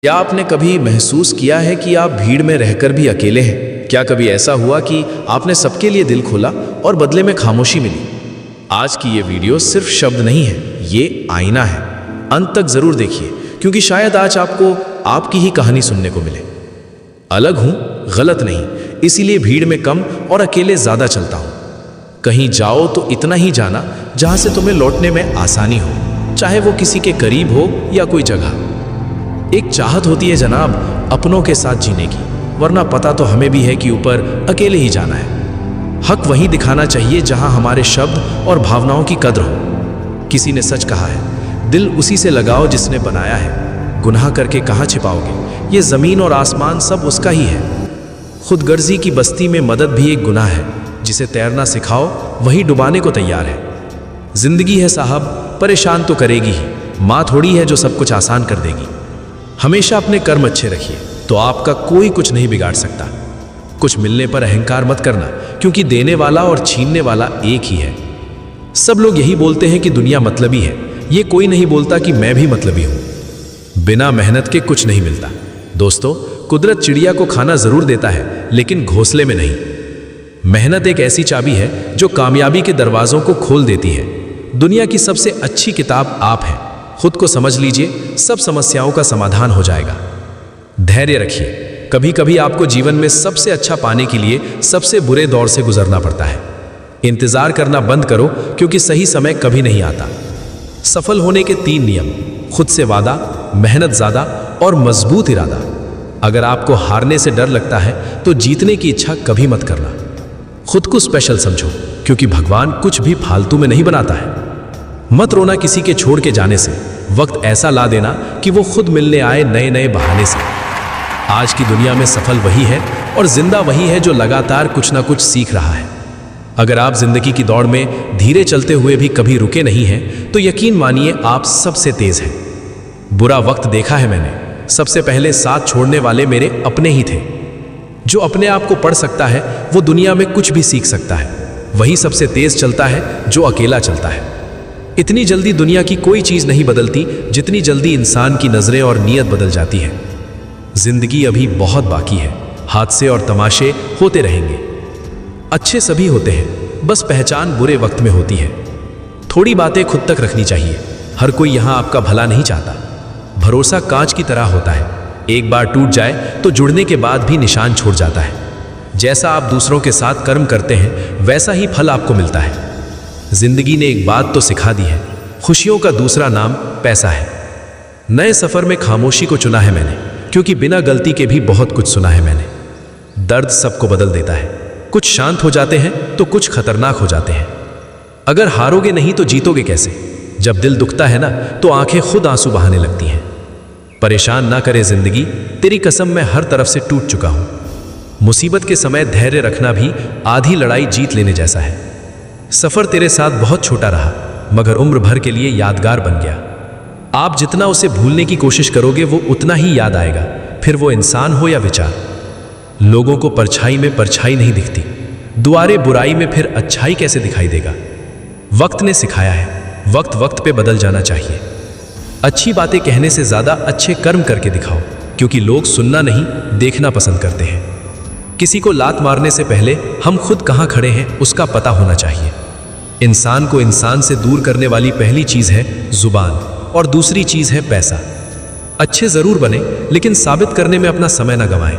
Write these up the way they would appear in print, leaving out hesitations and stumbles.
क्या आपने कभी महसूस किया है कि आप भीड़ में रहकर भी अकेले हैं? क्या कभी ऐसा हुआ कि आपने सबके लिए दिल खोला और बदले में खामोशी मिली? आज की ये वीडियो सिर्फ शब्द नहीं है, ये आईना है। अंत तक जरूर देखिए, क्योंकि शायद आज आपको आपकी ही कहानी सुनने को मिले। अलग हूं, गलत नहीं, इसीलिए भीड़ में कम और अकेले ज्यादा चलता हूं। कहीं जाओ तो इतना ही जाना जहां से तुम्हें लौटने में आसानी हो, चाहे वो किसी के करीब हो या कोई जगह। एक चाहत होती है जनाब, अपनों के साथ जीने की, वरना पता तो हमें भी है कि ऊपर अकेले ही जाना है। हक वहीं दिखाना चाहिए जहां हमारे शब्द और भावनाओं की कद्र हो। किसी ने सच कहा है, दिल उसी से लगाओ जिसने बनाया है, गुनाह करके कहाँ छिपाओगे, ये ज़मीन और आसमान सब उसका ही है। खुदगर्जी की बस्ती में मदद भी एक गुनाह है, जिसे तैरना सिखाओ वही डुबाने को तैयार है। जिंदगी है साहब, परेशान तो करेगी ही, माँ थोड़ी है जो सब कुछ आसान कर देगी। हमेशा अपने कर्म अच्छे रखिए तो आपका कोई कुछ नहीं बिगाड़ सकता। कुछ मिलने पर अहंकार मत करना, क्योंकि देने वाला और छीनने वाला एक ही है। सब लोग यही बोलते हैं कि दुनिया मतलबी है, ये कोई नहीं बोलता कि मैं भी मतलबी हूं। बिना मेहनत के कुछ नहीं मिलता दोस्तों। कुदरत चिड़िया को खाना जरूर देता है, लेकिन घोंसले में नहीं। मेहनत एक ऐसी चाबी है जो कामयाबी के दरवाजों को खोल देती है। दुनिया की सबसे अच्छी किताब आप हैं। खुद को समझ लीजिए, सब समस्याओं का समाधान हो जाएगा। धैर्य रखिए, कभी कभी आपको जीवन में सबसे अच्छा पाने के लिए सबसे बुरे दौर से गुजरना पड़ता है। इंतजार करना बंद करो, क्योंकि सही समय कभी नहीं आता। सफल होने के 3 नियम: खुद से वादा, मेहनत ज्यादा और मजबूत इरादा। अगर आपको हारने से डर लगता है तो जीतने की इच्छा कभी मत करना। खुद को स्पेशल समझो, क्योंकि भगवान कुछ भी फालतू में नहीं बनाता है। मत रोना किसी के छोड़ के जाने से, वक्त ऐसा ला देना कि वो खुद मिलने आए नए नए बहाने से। आज की दुनिया में सफल वही है और जिंदा वही है जो लगातार कुछ ना कुछ सीख रहा है। अगर आप जिंदगी की दौड़ में धीरे चलते हुए भी कभी रुके नहीं हैं, तो यकीन मानिए आप सबसे तेज हैं। बुरा वक्त देखा है मैंने, सबसे पहले साथ छोड़ने वाले मेरे अपने ही थे। जो अपने आप को पढ़ सकता है वो दुनिया में कुछ भी सीख सकता है। वही सबसे तेज चलता है जो अकेला चलता है। इतनी जल्दी दुनिया की कोई चीज नहीं बदलती जितनी जल्दी इंसान की नजरें और नीयत बदल जाती है। जिंदगी अभी बहुत बाकी है, हादसे और तमाशे होते रहेंगे। अच्छे सभी होते हैं, बस पहचान बुरे वक्त में होती है। थोड़ी बातें खुद तक रखनी चाहिए, हर कोई यहां आपका भला नहीं चाहता। भरोसा कांच की तरह होता है, एक बार टूट जाए तो जुड़ने के बाद भी निशान छोड़ जाता है। जैसा आप दूसरों के साथ कर्म करते हैं, वैसा ही फल आपको मिलता है। जिंदगी ने एक बात तो सिखा दी है, खुशियों का दूसरा नाम पैसा है। नए सफर में खामोशी को चुना है मैंने, क्योंकि बिना गलती के भी बहुत कुछ सुना है मैंने। दर्द सबको बदल देता है, कुछ शांत हो जाते हैं तो कुछ खतरनाक हो जाते हैं। अगर हारोगे नहीं तो जीतोगे कैसे? जब दिल दुखता है ना, तो आंखें खुद आंसू बहाने लगती हैं। परेशान ना करे जिंदगी, तेरी कसम मैं हर तरफ से टूट चुका हूं। मुसीबत के समय धैर्य रखना भी आधी लड़ाई जीत लेने जैसा है। सफर तेरे साथ बहुत छोटा रहा, मगर उम्र भर के लिए यादगार बन गया। आप जितना उसे भूलने की कोशिश करोगे वो उतना ही याद आएगा, फिर वो इंसान हो या विचार। लोगों को परछाई में परछाई नहीं दिखती, दुआरे बुराई में फिर अच्छाई कैसे दिखाई देगा? वक्त ने सिखाया है, वक्त वक्त पे बदल जाना चाहिए। अच्छी बातें कहने से ज्यादा अच्छे कर्म करके दिखाओ, क्योंकि लोग सुनना नहीं देखना पसंद करते हैं। किसी को लात मारने से पहले हम खुद कहां खड़े हैं उसका पता होना चाहिए। इंसान को इंसान से दूर करने वाली पहली चीज है जुबान, और दूसरी चीज है पैसा। अच्छे जरूर बने, लेकिन साबित करने में अपना समय ना गंवाएं।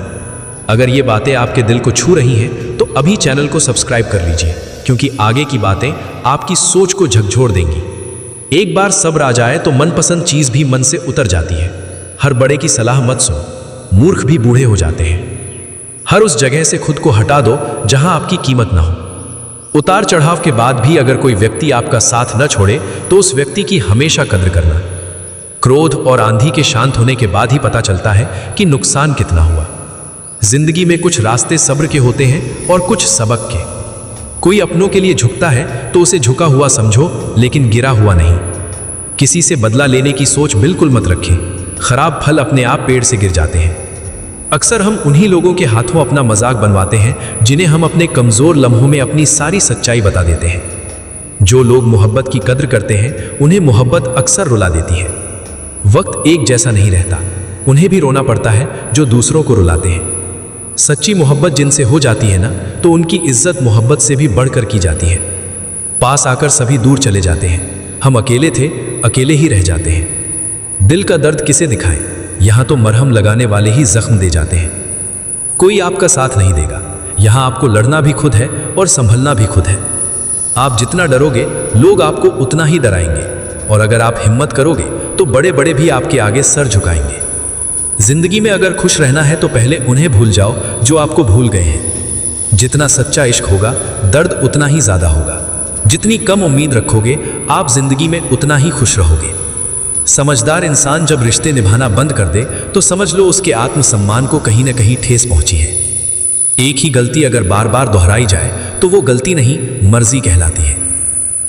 अगर ये बातें आपके दिल को छू रही हैं तो अभी चैनल को सब्सक्राइब कर लीजिए, क्योंकि आगे की बातें आपकी सोच को झकझोर देंगी। एक बार सब्र आ जाए तो मनपसंद चीज भी मन से उतर जाती है। हर बड़े की सलाह मत सुनो, मूर्ख भी बूढ़े हो जाते हैं। हर उस जगह से खुद को हटा दो जहां आपकी कीमत ना हो। उतार चढ़ाव के बाद भी अगर कोई व्यक्ति आपका साथ न छोड़े तो उस व्यक्ति की हमेशा कद्र करना। क्रोध और आंधी के शांत होने के बाद ही पता चलता है कि नुकसान कितना हुआ। जिंदगी में कुछ रास्ते सब्र के होते हैं और कुछ सबक के। कोई अपनों के लिए झुकता है तो उसे झुका हुआ समझो, लेकिन गिरा हुआ नहीं। किसी से बदला लेने की सोच बिल्कुल मत रखें, खराब फल अपने आप पेड़ से गिर जाते हैं। अक्सर हम उन्हीं लोगों के हाथों अपना मजाक बनवाते हैं जिन्हें हम अपने कमजोर लम्हों में अपनी सारी सच्चाई बता देते हैं। जो लोग मोहब्बत की कद्र करते हैं उन्हें मोहब्बत अक्सर रुला देती है। वक्त एक जैसा नहीं रहता, उन्हें भी रोना पड़ता है जो दूसरों को रुलाते हैं। सच्ची मोहब्बत जिनसे हो जाती है ना, तो उनकी इज्जत मोहब्बत से भी बढ़कर की जाती है। पास आकर सभी दूर चले जाते हैं, हम अकेले थे, अकेले ही रह जाते हैं। दिल का दर्द किसे दिखाएं, यहाँ तो मरहम लगाने वाले ही जख्म दे जाते हैं। कोई आपका साथ नहीं देगा, यहाँ आपको लड़ना भी खुद है और संभलना भी खुद है। आप जितना डरोगे लोग आपको उतना ही डराएंगे, और अगर आप हिम्मत करोगे तो बड़े बड़े भी आपके आगे सर झुकाएंगे। जिंदगी में अगर खुश रहना है तो पहले उन्हें भूल जाओ जो आपको भूल गए हैं। जितना सच्चा इश्क होगा दर्द उतना ही ज्यादा होगा। जितनी कम उम्मीद रखोगे आप जिंदगी में उतना ही खुश रहोगे। समझदार इंसान जब रिश्ते निभाना बंद कर दे तो समझ लो उसके आत्मसम्मान को कहीं ना कहीं ठेस पहुंची है। एक ही गलती अगर बार बार दोहराई जाए तो वो गलती नहीं, मर्जी कहलाती है।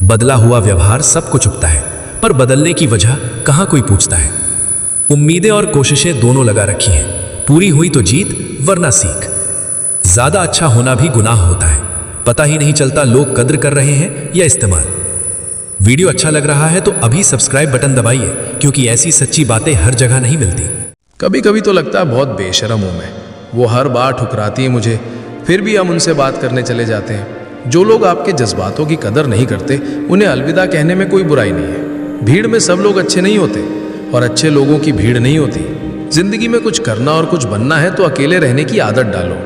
बदला हुआ व्यवहार सबको चुभता है, पर बदलने की वजह कहाँ कोई पूछता है। उम्मीदें और कोशिशें दोनों लगा रखी हैं, पूरी हुई तो जीत वरना सीख। ज्यादा अच्छा होना भी गुनाह होता है, पता ही नहीं चलता लोग कद्र कर रहे हैं या इस्तेमाल। वीडियो अच्छा लग रहा है तो अभी सब्सक्राइब बटन दबाइए, क्योंकि ऐसी सच्ची बातें हर जगह नहीं मिलती। कभी कभी तो लगता है बहुत बेशर्म हूं मैं। वो हर बार ठुकराती है मुझे, फिर भी हम उनसे बात करने चले जाते हैं। जो लोग आपके जज्बातों की कदर नहीं करते उन्हें अलविदा कहने में कोई बुराई नहीं है। भीड़ में सब लोग अच्छे नहीं होते और अच्छे लोगों की भीड़ नहीं होती। जिंदगी में कुछ करना और कुछ बनना है तो अकेले रहने की आदत डालो।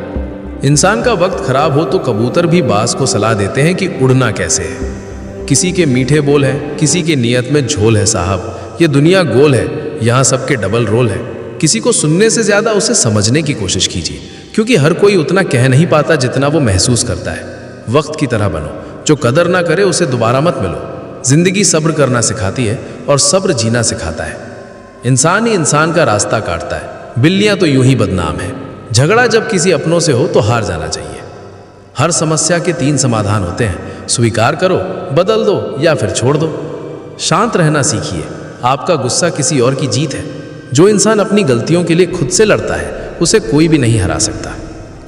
इंसान का वक्त खराब हो तो कबूतर भी बाज को सलाह देते हैं कि उड़ना कैसे है। किसी के मीठे बोल हैं, किसी के नियत में झोल है साहब। ये दुनिया गोल है, यहाँ सबके डबल रोल है। किसी को सुनने से ज्यादा उसे समझने की कोशिश कीजिए, क्योंकि हर कोई उतना कह नहीं पाता जितना वो महसूस करता है। वक्त की तरह बनो, जो कदर ना करे उसे दोबारा मत मिलो। जिंदगी सब्र करना सिखाती है और सब्र जीना सिखाता है। इंसान ही इंसान का रास्ता काटता है, बिल्लियां तो यूं ही बदनाम है। झगड़ा जब किसी अपनों से हो तो हार जाना चाहिए। हर समस्या के 3 समाधान होते हैं, स्वीकार करो, बदल दो या फिर छोड़ दो। शांत रहना सीखिए, आपका गुस्सा किसी और की जीत है। जो इंसान अपनी गलतियों के लिए खुद से लड़ता है उसे कोई भी नहीं हरा सकता।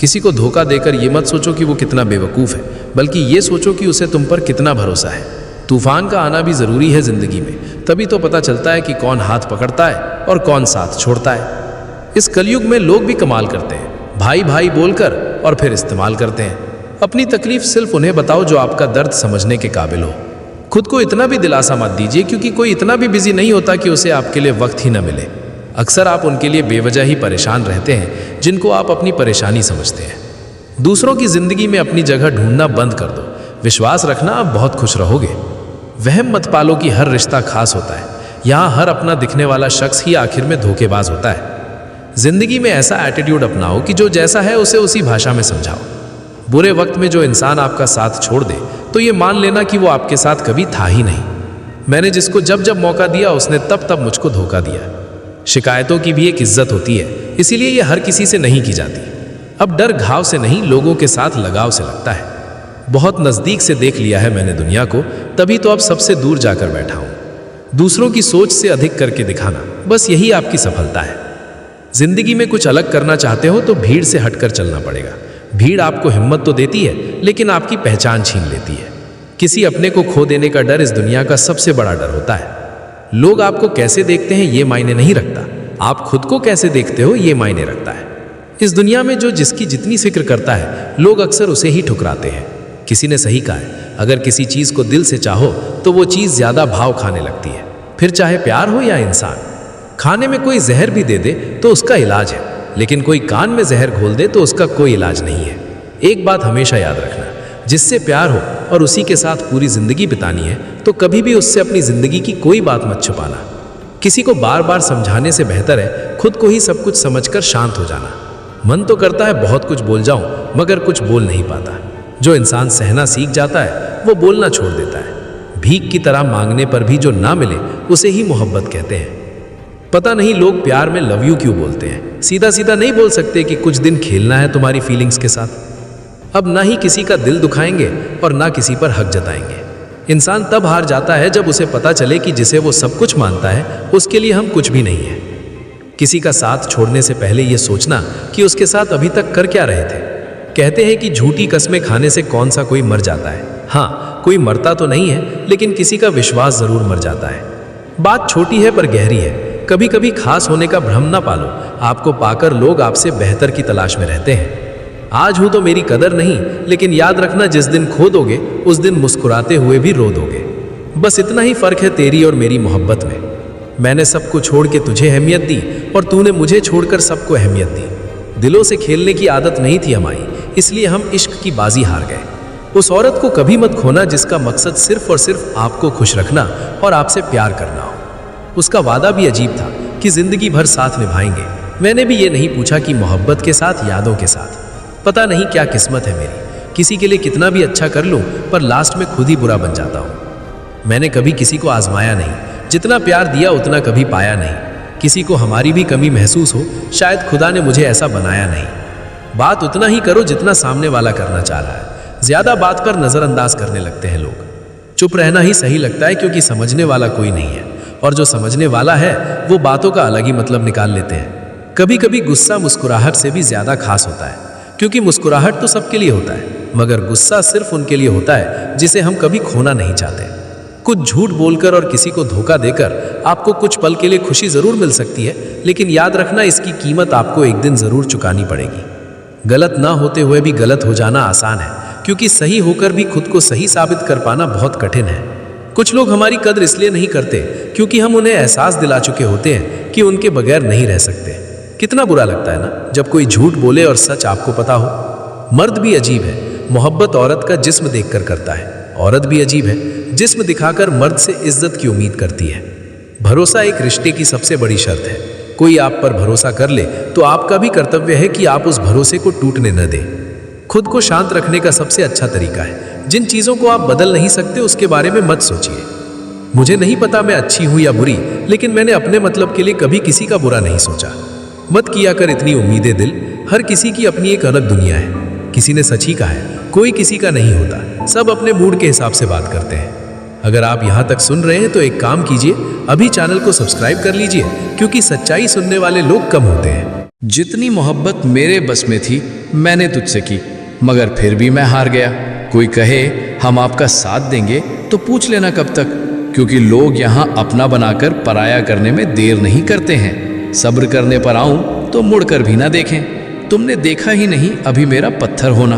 किसी को धोखा देकर ये मत सोचो कि वो कितना बेवकूफ़ है, बल्कि ये सोचो कि उसे तुम पर कितना भरोसा है। तूफान का आना भी ज़रूरी है ज़िंदगी में, तभी तो पता चलता है कि कौन हाथ पकड़ता है और कौन साथ छोड़ता है। इस कलयुग में लोग भी कमाल करते हैं, भाई भाई बोलकर और फिर इस्तेमाल करते हैं। अपनी तकलीफ सिर्फ उन्हें बताओ जो आपका दर्द समझने के काबिल हो। खुद को इतना भी दिलासा मत दीजिए, क्योंकि कोई इतना भी बिजी नहीं होता कि उसे आपके लिए वक्त ही न मिले। अक्सर आप उनके लिए बेवजह ही परेशान रहते हैं जिनको आप अपनी परेशानी समझते हैं। दूसरों की जिंदगी में अपनी जगह ढूंढना बंद कर दो। विश्वास रखना, आप बहुत खुश रहोगे। वहम मत पालो कि हर रिश्ता खास होता है। यहाँ हर अपना दिखने वाला शख्स ही आखिर में धोखेबाज होता है। जिंदगी में ऐसा एटीट्यूड अपनाओ कि जो जैसा है उसे उसी भाषा में समझाओ। बुरे वक्त में जो इंसान आपका साथ छोड़ दे तो ये मान लेना कि वो आपके साथ कभी था ही नहीं। मैंने जिसको जब जब मौका दिया उसने तब तब मुझको धोखा दिया। शिकायतों की भी एक इज्जत होती है, इसीलिए ये हर किसी से नहीं की जाती। अब डर घाव से नहीं, लोगों के साथ लगाव से लगता है। बहुत नज़दीक से देख लिया है मैंने दुनिया को, तभी तो अब सबसे दूर जाकर बैठा हूँ। दूसरों की सोच से अधिक करके दिखाना, बस यही आपकी सफलता है। जिंदगी में कुछ अलग करना चाहते हो तो भीड़ से हटकर चलना पड़ेगा। भीड़ आपको हिम्मत तो देती है, लेकिन आपकी पहचान छीन लेती है। किसी अपने को खो देने का डर इस दुनिया का सबसे बड़ा डर होता है। लोग आपको कैसे देखते हैं ये मायने नहीं रखता, आप खुद को कैसे देखते हो ये मायने रखता है। इस दुनिया में जो जिसकी जितनी फिक्र करता है लोग अक्सर उसे ही ठुकराते हैं। किसी ने सही कहा है, अगर किसी चीज़ को दिल से चाहो तो वो चीज़ ज़्यादा भाव खाने लगती है, फिर चाहे प्यार हो या इंसान। खाने में कोई जहर भी दे दे तो उसका इलाज है, लेकिन कोई कान में जहर घोल दे तो उसका कोई इलाज नहीं है। एक बात हमेशा याद रखना, जिससे प्यार हो और उसी के साथ पूरी जिंदगी बितानी है तो कभी भी उससे अपनी जिंदगी की कोई बात मत छुपाना। किसी को बार बार समझाने से बेहतर है खुद को ही सब कुछ समझकर शांत हो जाना। मन तो करता है बहुत कुछ बोल जाऊं, मगर कुछ बोल नहीं पाता। जो इंसान सहना सीख जाता है वो बोलना छोड़ देता है। भीख की तरह मांगने पर भी जो ना मिले उसे ही मोहब्बत कहते हैं। पता नहीं लोग प्यार में लव यू क्यों बोलते हैं, सीधा सीधा नहीं बोल सकते कि कुछ दिन खेलना है तुम्हारी फीलिंग्स के साथ। अब ना ही किसी का दिल दुखाएंगे और ना किसी पर हक जताएंगे। इंसान तब हार जाता है जब उसे पता चले कि जिसे वो सब कुछ मानता है उसके लिए हम कुछ भी नहीं है। किसी का साथ छोड़ने से पहले ये सोचना कि उसके साथ अभी तक कर क्या रहे थे। कहते हैं कि झूठी कस्में खाने से कौन सा कोई मर जाता है। हाँ, कोई मरता तो नहीं है, लेकिन किसी का विश्वास जरूर मर जाता है। बात छोटी है पर गहरी है। कभी कभी खास होने का भ्रम ना पालो, आपको पाकर लोग आपसे बेहतर की तलाश में रहते हैं। आज हूं तो मेरी कदर नहीं, लेकिन याद रखना जिस दिन खो दोगे उस दिन मुस्कुराते हुए भी रो दोगे। बस इतना ही फर्क है तेरी और मेरी मोहब्बत में। मैंने सबको छोड़ के तुझे अहमियत दी और तूने मुझे छोड़कर सबको अहमियत दी। दिलों से खेलने की आदत नहीं थी हमारी, इसलिए हम इश्क की बाजी हार गए। उस औरत को कभी मत खोना जिसका मकसद सिर्फ और सिर्फ आपको खुश रखना और आपसे प्यार करना हो। उसका वादा भी अजीब था कि जिंदगी भर साथ निभाएंगे। मैंने भी ये नहीं पूछा कि मोहब्बत के साथ, यादों के साथ। पता नहीं क्या किस्मत है मेरी, किसी के लिए कितना भी अच्छा कर लूं पर लास्ट में खुद ही बुरा बन जाता हूं। मैंने कभी किसी को आजमाया नहीं, जितना प्यार दिया उतना कभी पाया नहीं। किसी को हमारी भी कमी महसूस हो, शायद खुदा ने मुझे ऐसा बनाया नहीं। बात उतना ही करो जितना सामने वाला करना चाह रहा है। ज्यादा बात कर नजरअंदाज करने लगते हैं लोग। चुप रहना ही सही लगता है, क्योंकि समझने वाला कोई नहीं है, और जो समझने वाला है वो बातों का अलग ही मतलब निकाल लेते हैं। कभी कभी गुस्सा मुस्कुराहट से भी ज्यादा खास होता है, क्योंकि मुस्कुराहट तो सबके लिए होता है, मगर गुस्सा सिर्फ उनके लिए होता है जिसे हम कभी खोना नहीं चाहते। कुछ झूठ बोलकर और किसी को धोखा देकर आपको कुछ पल के लिए खुशी जरूर मिल सकती है, लेकिन याद रखना इसकी कीमत आपको एक दिन जरूर चुकानी पड़ेगी। गलत ना होते हुए भी गलत हो जाना आसान है, क्योंकि सही होकर भी खुद को सही साबित कर पाना बहुत कठिन है। कुछ लोग हमारी कदर इसलिए नहीं करते क्योंकि हम उन्हें एहसास दिला चुके होते हैं कि उनके बगैर नहीं रह सकते। कितना बुरा लगता है ना जब कोई झूठ बोले और सच आपको पता हो। मर्द भी अजीब है, मोहब्बत औरत का जिस्म देखकर करता है। औरत भी अजीब है, जिस्म दिखाकर मर्द से इज्जत की उम्मीद करती है। भरोसा एक रिश्ते की सबसे बड़ी शर्त है। कोई आप पर भरोसा कर ले तो आपका भी कर्तव्य है कि आप उस भरोसे को टूटने न दें। खुद को शांत रखने का सबसे अच्छा तरीका है, जिन चीजों को आप बदल नहीं सकते उसके बारे में मत सोचिए। मुझे नहीं पता मैं अच्छी हूं या बुरी, लेकिन मैंने अपने मतलब के लिए कभी किसी का बुरा नहीं सोचा। मत किया कर इतनी उम्मीदें दिल, हर किसी की अपनी एक अलग दुनिया है। किसी ने सच ही कहा है, कोई किसी का नहीं होता, सब अपने मूड के हिसाब से बात करते हैं। अगर आप यहाँ तक सुन रहे हैं तो एक काम कीजिए, अभी चैनल को सब्सक्राइब कर लीजिए, क्योंकि सच्चाई सुनने वाले लोग कम होते हैं। जितनी मोहब्बत मेरे बस में थी मैंने तुझसे की, मगर फिर भी मैं हार गया। कोई कहे हम आपका साथ देंगे तो पूछ लेना कब तक, क्योंकि लोग यहाँ अपना बनाकर पराया करने में देर नहीं करते हैं। सब्र करने पर आऊं तो मुड़कर भी ना देखें। तुमने देखा ही नहीं अभी मेरा पत्थर होना।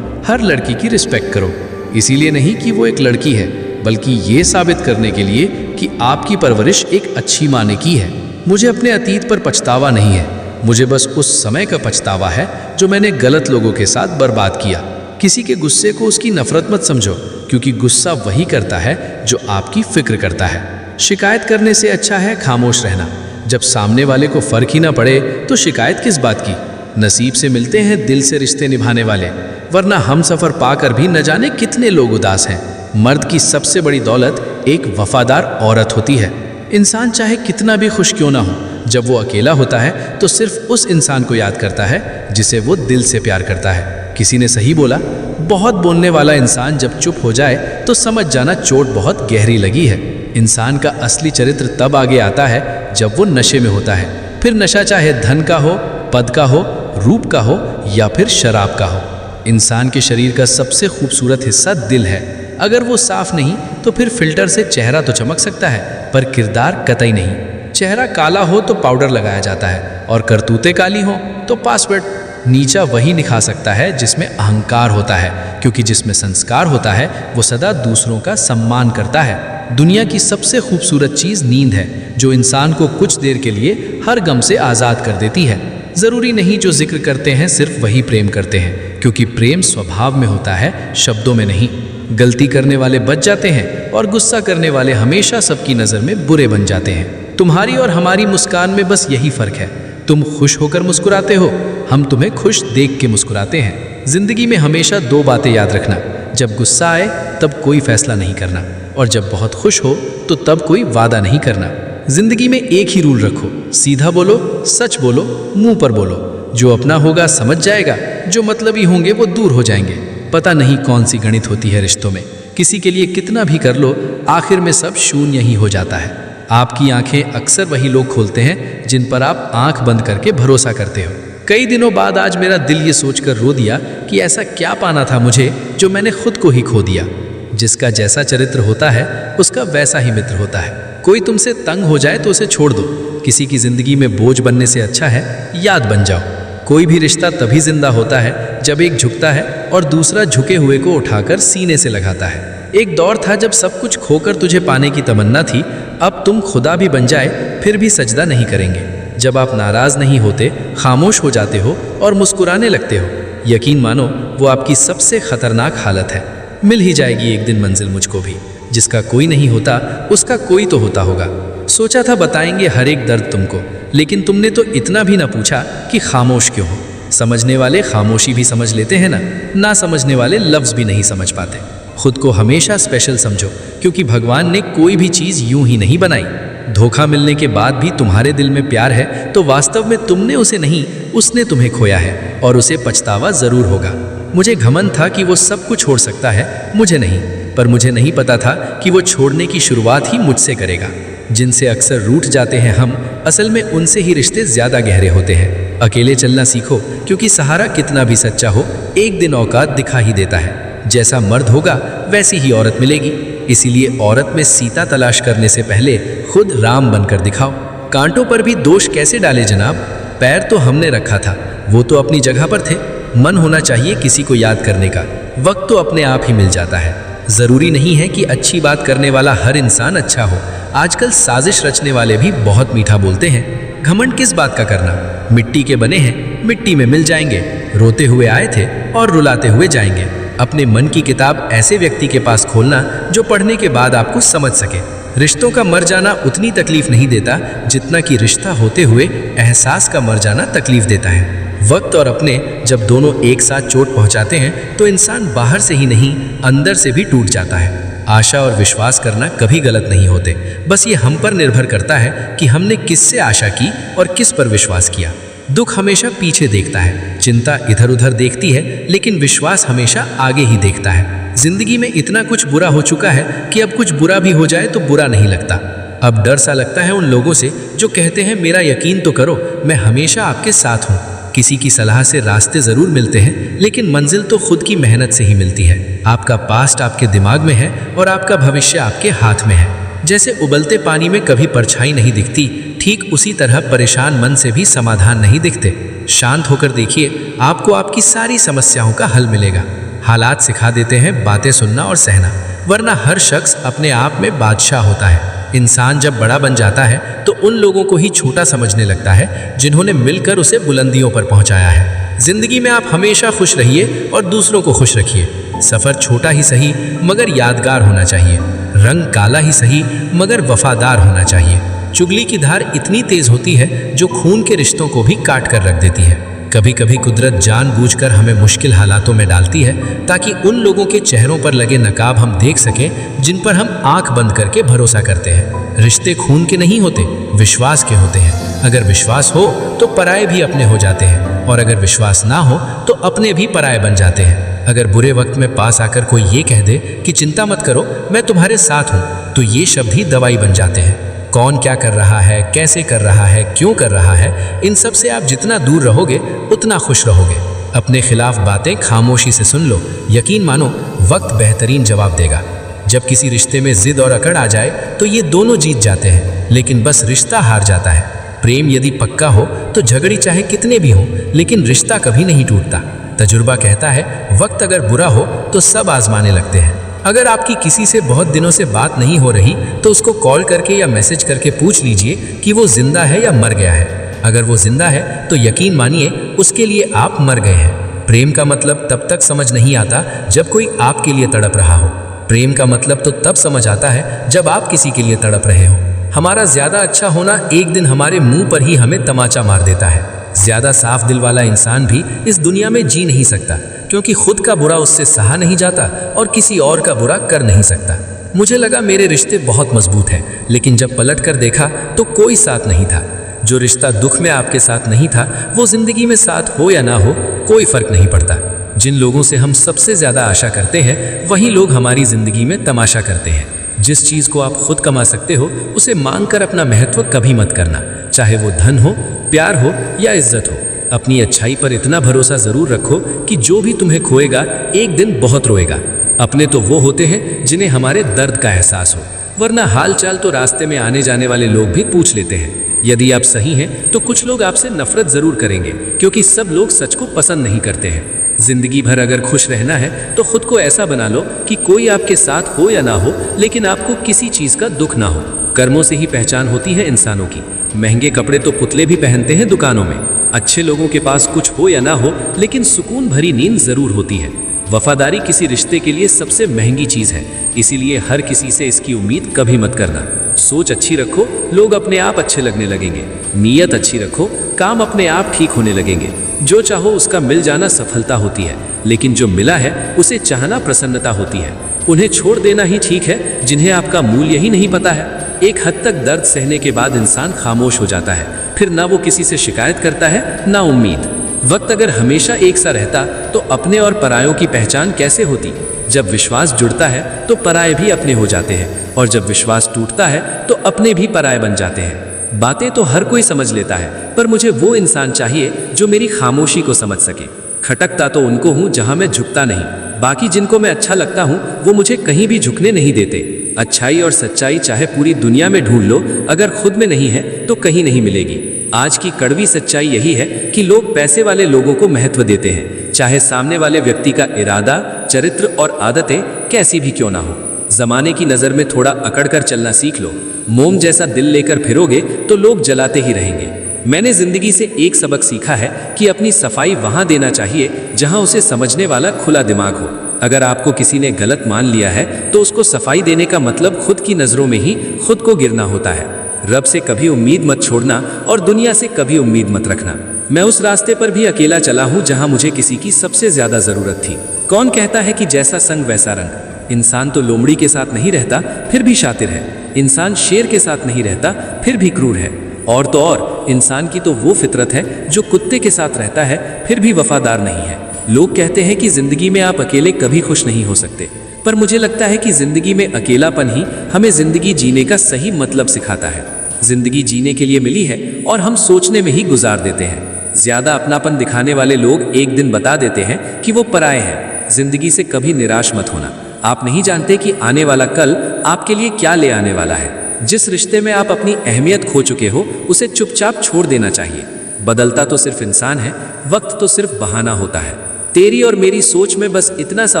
हर लड़की की रिस्पेक्ट करो, इसीलिए नहीं कि वो एक लड़की है, बल्कि ये साबित करने के लिए कि आपकी परवरिश एक अच्छी माँ ने की है। मुझे अपने अतीत पर पछतावा नहीं है, मुझे बस उस समय का पछतावा है जो मैंने गलत लोगों के साथ बर्बाद किया। किसी के गुस्से को उसकी नफरत मत समझो, क्योंकि गुस्सा वही करता है जो आपकी फिक्र करता है। शिकायत करने से अच्छा है खामोश रहना। जब सामने वाले को फर्क ही ना पड़े तो शिकायत किस बात की। नसीब से मिलते हैं दिल से रिश्ते निभाने वाले, वरना हम सफर पाकर भी न जाने कितने लोग उदास हैं। मर्द की सबसे बड़ी दौलत एक वफादार औरत होती है। इंसान चाहे कितना भी खुश क्यों ना हो, जब वो अकेला होता है तो सिर्फ उस इंसान को याद करता है जिसे वो दिल से प्यार करता है। किसी ने सही बोला, बहुत बोलने वाला इंसान जब चुप हो जाए तो समझ जाना चोट बहुत गहरी लगी है। इंसान का असली चरित्र तब आगे आता है जब वो नशे में होता है। फिर नशा चाहे धन का हो, पद का हो, रूप का हो या फिर शराब का हो। इंसान के शरीर का सबसे खूबसूरत हिस्सा दिल है। अगर वो साफ नहीं तो फिर फिल्टर से चेहरा तो चमक सकता है, पर किरदार कतई नहीं। चेहरा काला हो तो पाउडर लगाया जाता है, और करतूतें काली हो तो पासवर्ड। नीचा वही निखा सकता है जिसमें अहंकार होता है, क्योंकि जिसमें संस्कार होता है वो सदा दूसरों का सम्मान करता है। दुनिया की सबसे खूबसूरत चीज़ नींद है, जो इंसान को कुछ देर के लिए हर गम से आज़ाद कर देती है। ज़रूरी नहीं जो जिक्र करते हैं सिर्फ वही प्रेम करते हैं, क्योंकि प्रेम स्वभाव में होता है, शब्दों में नहीं। गलती करने वाले बच जाते हैं और गुस्सा करने वाले हमेशा सबकी नज़र में बुरे बन जाते हैं। तुम्हारी और हमारी मुस्कान में बस यही फ़र्क है, तुम खुश होकर मुस्कुराते हो, हम तुम्हें खुश देख के मुस्कुराते हैं। जिंदगी में हमेशा दो बातें याद रखना, जब गुस्सा आए तब कोई फैसला नहीं करना, और जब बहुत खुश हो तो तब कोई वादा नहीं करना। जिंदगी में एक ही रूल रखो, सीधा बोलो, सच बोलो, मुंह पर बोलो। जो अपना होगा समझ जाएगा, जो मतलबी होंगे वो दूर हो जाएंगे। पता नहीं कौन सी गणित होती है रिश्तों में, किसी के लिए कितना भी कर लो आखिर में सब शून्य ही हो जाता है। आपकी आंखें अक्सर वही लोग खोलते हैं जिन पर आप आंख बंद करके भरोसा करते हो। कई दिनों बाद आज मेरा दिल ये सोचकर रो दिया कि ऐसा क्या पाना था मुझे जो मैंने खुद को ही खो दिया। जिसका जैसा चरित्र होता है उसका वैसा ही मित्र होता है। कोई तुमसे तंग हो जाए तो उसे छोड़ दो। किसी की जिंदगी में बोझ बनने से अच्छा है याद बन जाओ। कोई भी रिश्ता तभी जिंदा होता है जब एक झुकता है और दूसरा झुके हुए को उठाकर सीने से लगाता है। एक दौर था जब सब कुछ खोकर तुझे पाने की तमन्ना थी, अब तुम खुदा भी बन जाए फिर भी सजदा नहीं करेंगे। जब आप नाराज नहीं होते, खामोश हो जाते हो और मुस्कुराने लगते हो, यकीन मानो वो आपकी सबसे खतरनाक हालत है। मिल ही जाएगी एक दिन मंजिल मुझको भी। जिसका कोई नहीं होता उसका कोई तो होता होगा। सोचा था बताएंगे हर एक दर्द तुमको, लेकिन तुमने तो इतना भी ना पूछा कि खामोश क्यों हो। समझने वाले खामोशी भी समझ लेते हैं ना समझने वाले लफ्ज़ भी नहीं समझ पाते। खुद को हमेशा स्पेशल समझो, क्योंकि भगवान ने कोई भी चीज़ यूं ही नहीं बनाई। धोखा मिलने के बाद भी तुम्हारे दिल में प्यार है तो वास्तव में तुमने उसे नहीं, उसने तुम्हें खोया है और उसे पछतावा ज़रूर होगा। मुझे घमंड था कि वो सब कुछ छोड़ सकता है, मुझे नहीं, पर मुझे नहीं पता था कि वो छोड़ने की शुरुआत ही मुझसे करेगा। जिनसे अक्सर रूठ जाते हैं हम, असल में उनसे ही रिश्ते ज़्यादा गहरे होते हैं। अकेले चलना सीखो, क्योंकि सहारा कितना भी सच्चा हो एक दिन औकात दिखा ही देता है। जैसा मर्द होगा वैसी ही औरत मिलेगी। इसीलिए औरत में सीता तलाश करने से पहले खुद राम बनकर दिखाओ। कांटों पर भी दोष कैसे डाले जनाब, पैर तो हमने रखा था, वो तो अपनी जगह पर थे। मन होना चाहिए किसी को याद करने का, वक्त तो अपने आप ही मिल जाता है। ज़रूरी नहीं है कि अच्छी बात करने वाला हर इंसान अच्छा हो। आजकल साजिश रचने वाले भी बहुत मीठा बोलते हैं। घमंड किस बात का करना, मिट्टी के बने हैं, मिट्टी में मिल जाएंगे। रोते हुए आए थे और रुलाते हुए जाएंगे। अपने मन की किताब ऐसे व्यक्ति के पास खोलना जो पढ़ने के बाद आपको समझ सके। रिश्तों का मर जाना उतनी तकलीफ नहीं देता जितना कि रिश्ता होते हुए एहसास का मर जाना तकलीफ देता है। वक्त और अपने जब दोनों एक साथ चोट पहुंचाते हैं तो इंसान बाहर से ही नहीं अंदर से भी टूट जाता है। आशा और विश्वास करना कभी गलत नहीं होते, बस ये हम पर निर्भर करता है कि हमने किससे आशा की और किस पर विश्वास किया। दुख हमेशा पीछे देखता है, चिंता इधर उधर देखती है, लेकिन विश्वास हमेशा आगे ही देखता है। जिंदगी में इतना कुछ बुरा हो चुका है कि अब कुछ बुरा भी हो जाए तो बुरा नहीं लगता। अब डर सा लगता है उन लोगों से जो कहते हैं मेरा यकीन तो करो, मैं हमेशा आपके साथ हूँ। किसी की सलाह से रास्ते ज़रूर मिलते हैं, लेकिन मंजिल तो खुद की मेहनत से ही मिलती है। आपका पास्ट आपके दिमाग में है और आपका भविष्य आपके हाथ में है। जैसे उबलते पानी में कभी परछाई नहीं दिखती, ठीक उसी तरह परेशान मन से भी समाधान नहीं दिखते। शांत होकर देखिए, आपको आपकी सारी समस्याओं का हल मिलेगा। हालात सिखा देते हैं बातें सुनना और सहना, वरना हर शख्स अपने आप में बादशाह होता है। इंसान जब बड़ा बन जाता है तो उन लोगों को ही छोटा समझने लगता है जिन्होंने मिलकर उसे बुलंदियों पर पहुंचाया है। जिंदगी में आप हमेशा खुश रहिए और दूसरों को खुश रखिए। सफ़र छोटा ही सही मगर यादगार होना चाहिए। रंग काला ही सही मगर वफादार होना चाहिए। चुगली की धार इतनी तेज होती है जो खून के रिश्तों को भी काट कर रख देती है। कभी कभी कुदरत जानबूझकर हमें मुश्किल हालातों में डालती है ताकि उन लोगों के चेहरों पर लगे नकाब हम देख सकें जिन पर हम आंख बंद करके भरोसा करते हैं। रिश्ते खून के नहीं होते, विश्वास के होते हैं। अगर विश्वास हो तो पराये भी अपने हो जाते हैं, और अगर विश्वास ना हो तो अपने भी पराये बन जाते हैं। अगर बुरे वक्त में पास आकर कोई ये कह दे कि चिंता मत करो, मैं तुम्हारे साथ हूँ, तो ये शब्द ही दवाई बन जाते हैं। कौन क्या कर रहा है, कैसे कर रहा है, क्यों कर रहा है, इन सब से आप जितना दूर रहोगे उतना खुश रहोगे। अपने खिलाफ बातें खामोशी से सुन लो, यकीन मानो वक्त बेहतरीन जवाब देगा। जब किसी रिश्ते में जिद और अकड़ आ जाए तो ये दोनों जीत जाते हैं, लेकिन बस रिश्ता हार जाता है। प्रेम यदि पक्का हो तो झगड़े चाहे कितने भी हों, लेकिन रिश्ता कभी नहीं टूटता। तजुर्बा कहता है वक्त अगर बुरा हो तो सब आजमाने लगते हैं। अगर आपकी किसी से बहुत दिनों से बात नहीं हो रही तो उसको कॉल करके या मैसेज करके पूछ लीजिए कि वो जिंदा है या मर गया है। अगर वो जिंदा है तो यकीन मानिए उसके लिए आप मर गए हैं। प्रेम का मतलब तब तक समझ नहीं आता जब कोई आपके लिए तड़प रहा हो। प्रेम का मतलब तो तब समझ आता है जब आप किसी के लिए तड़प रहे हो। हमारा ज़्यादा अच्छा होना एक दिन हमारे मुंह पर ही हमें तमाचा मार देता है। ज़्यादा साफ दिल वाला इंसान भी इस दुनिया में जी नहीं सकता, क्योंकि खुद का बुरा उससे सहा नहीं जाता और किसी और का बुरा कर नहीं सकता। मुझे लगा मेरे रिश्ते बहुत मजबूत हैं, लेकिन जब पलट कर देखा तो कोई साथ नहीं था। जो रिश्ता दुख में आपके साथ नहीं था वो जिंदगी में साथ हो या ना हो कोई फर्क नहीं पड़ता। जिन लोगों से हम सबसे ज़्यादा आशा करते हैं वही लोग हमारी ज़िंदगी में तमाशा करते हैं। जिस चीज़ को आप खुद कमा सकते हो उसे मांग कर अपना महत्व कभी मत करना, चाहे वो धन हो, प्यार हो या इज्जत हो। अपनी अच्छाई पर इतना भरोसा ज़रूर रखो कि जो भी तुम्हें खोएगा एक दिन बहुत रोएगा। अपने तो वो होते हैं जिन्हें हमारे दर्द का एहसास हो। वरना हाल चाल तो रास्ते में आने जाने वाले लोग भी पूछ लेते हैं। यदि आप सही हैं तो कुछ लोग आपसे नफरत जरूर करेंगे, क्योंकि सब लोग सच को पसंद नहीं करते हैं। जिंदगी भर अगर खुश रहना है तो खुद को ऐसा बना लो कि कोई आपके साथ हो या ना हो, लेकिन आपको किसी चीज का दुख ना हो। कर्मों से ही पहचान होती है इंसानों की। महंगे कपड़े तो पुतले भी पहनते हैं दुकानों में। अच्छे लोगों के पास कुछ हो या ना हो, लेकिन सुकून भरी नींद जरूर होती है। वफादारी किसी रिश्ते के लिए सबसे महंगी चीज है, इसीलिए हर किसी से इसकी उम्मीद कभी मत करना। सोच अच्छी रखो, लोग अपने आप अच्छे लगने लगेंगे। नीयत अच्छी रखो, काम अपने आप ठीक होने लगेंगे। जो चाहो उसका मिल जाना सफलता होती है, लेकिन जो मिला है उसे चाहना प्रसन्नता होती है। उन्हें छोड़ देना ही ठीक है जिन्हें आपका मूल्य ही नहीं पता है। एक हद तक दर्द सहने के बाद इंसान खामोश हो जाता है, फिर ना वो किसी से शिकायत करता है ना उम्मीद। वक्त अगर हमेशा एक सा रहता तो अपने और परायों की पहचान कैसे होती। जब विश्वास जुड़ता है तो पराये भी अपने हो जाते हैं, और जब विश्वास टूटता है तो अपने भी पराये बन जाते हैं। बातें तो हर कोई समझ लेता है, पर मुझे वो इंसान चाहिए जो मेरी खामोशी को समझ सके। खटकता तो उनको हूँ जहाँ मैं झुकता नहीं। बाकी जिनको मैं अच्छा लगता हूँ वो मुझे कहीं भी झुकने नहीं देते। अच्छाई और सच्चाई चाहे पूरी दुनिया में ढूंढ लो, अगर खुद में नहीं है तो कहीं नहीं मिलेगी। आज की कड़वी सच्चाई यही है कि लोग पैसे वाले लोगों को महत्व देते हैं, चाहे सामने वाले व्यक्ति का इरादा, चरित्र और आदतें कैसी भी क्यों ना हो। जमाने की नज़र में थोड़ा अकड़ कर चलना सीख लो। मोम जैसा दिल लेकर फिरोगे तो लोग जलाते ही रहेंगे। मैंने जिंदगी से एक सबक सीखा है कि अपनी सफाई वहां देना चाहिए जहां उसे समझने वाला खुला दिमाग हो। अगर आपको किसी ने गलत मान लिया है तो उसको सफाई देने का मतलब खुद की नज़रों में ही खुद को गिरना होता है। रब से कभी उम्मीद मत छोड़ना और दुनिया से कभी उम्मीद मत रखना। मैं उस रास्ते पर भी अकेला चला हूँ जहाँ मुझे किसी की सबसे ज्यादा जरूरत थी। कौन कहता है कि जैसा संग वैसा रंग। इंसान तो लोमड़ी के साथ नहीं रहता फिर भी शातिर है। इंसान शेर के साथ नहीं रहता फिर भी क्रूर है। और तो और इंसान की तो वो फितरत है जो कुत्ते के साथ रहता है फिर भी वफादार नहीं है। लोग कहते हैं कि जिंदगी में आप अकेले कभी खुश नहीं हो सकते, पर मुझे लगता है कि जिंदगी में अकेलापन ही हमें जिंदगी जीने का सही मतलब सिखाता है। जिंदगी जीने के लिए मिली है और हम सोचने में ही गुजार देते हैं। ज्यादा अपनापन दिखाने वाले लोग एक दिन बता देते हैं कि वो पराये हैं। जिंदगी से कभी निराश मत होना। आप नहीं जानते कि आने वाला कल आपके लिए क्या ले आने वाला है। जिस रिश्ते में आप अपनी अहमियत खो चुके हो उसे चुपचाप छोड़ देना चाहिए। बदलता तो सिर्फ इंसान है, वक्त तो सिर्फ बहाना होता है। तेरी और मेरी सोच में बस इतना सा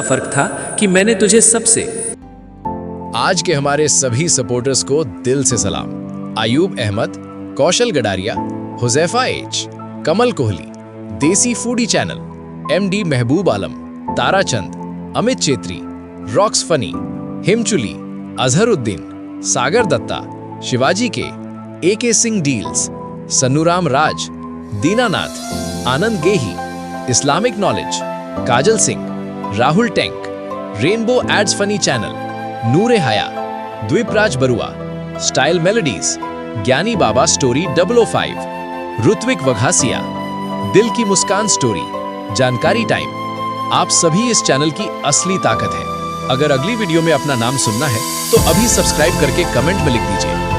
फर्क था कि मैंने तुझे सबसे। आज के हमारे सभी सपोर्टर्स को दिल से सलाम। Ayub Ahmed, Kaushal Gadariya, Huzaifa H, Kamal Kohli, Desi foodie channel, MD Mehboob Alam, Tarachand, Amit Chettri, rocks funny, Himchuli, Azharuddin, Sagar Dutta, Shivaji K, AK Singh deals, Sannuram Raj, Dinanath, Anand Gehi, Islamic knowledge, Kajal Singh, Rahul tank, rainbow ads funny channel, Noore Haya, Dweepraj Barua, style melodies, ज्ञानी बाबा स्टोरी 005, ऋत्विक वघासिया, दिल की मुस्कान स्टोरी, जानकारी टाइम। आप सभी इस चैनल की असली ताकत है। अगर अगली वीडियो में अपना नाम सुनना है तो अभी सब्सक्राइब करके कमेंट में लिख दीजिए।